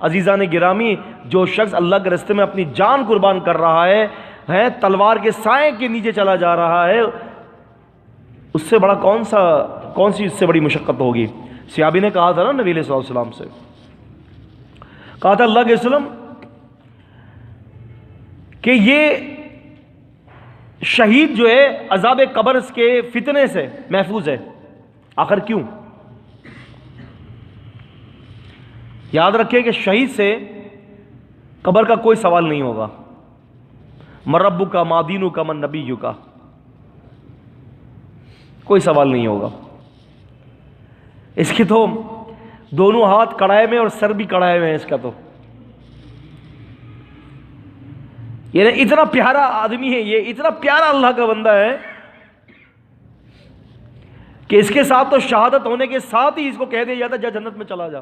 عزیزان گرامی، جو شخص اللہ کے راستے میں اپنی جان قربان کر رہا ہے تلوار کے سائے کے نیچے چلا جا رہا ہے، اس سے بڑا کون سی اس سے بڑی مشقت ہوگی؟ صحابی نے کہا تھا نا نبی علیہ السلام سے، کہا تھا اللہ کے وسلم کہ یہ شہید جو ہے عذاب قبر کے فتنے سے محفوظ ہے، آخر کیوں؟ یاد رکھیں کہ شہید سے قبر کا کوئی سوال نہیں ہوگا، من ربک کا، ما دینک کا، من نبیک کا، کوئی سوال نہیں ہوگا۔ اس کے تو دونوں ہاتھ کڑھائے میں اور سر بھی کڑھائے میں ہیں اس کا تو، یہ اتنا پیارا آدمی ہے، یہ اتنا پیارا اللہ کا بندہ ہے کہ اس کے ساتھ تو شہادت ہونے کے ساتھ ہی اس کو کہہ دیا جاتا جا جنت میں چلا جا۔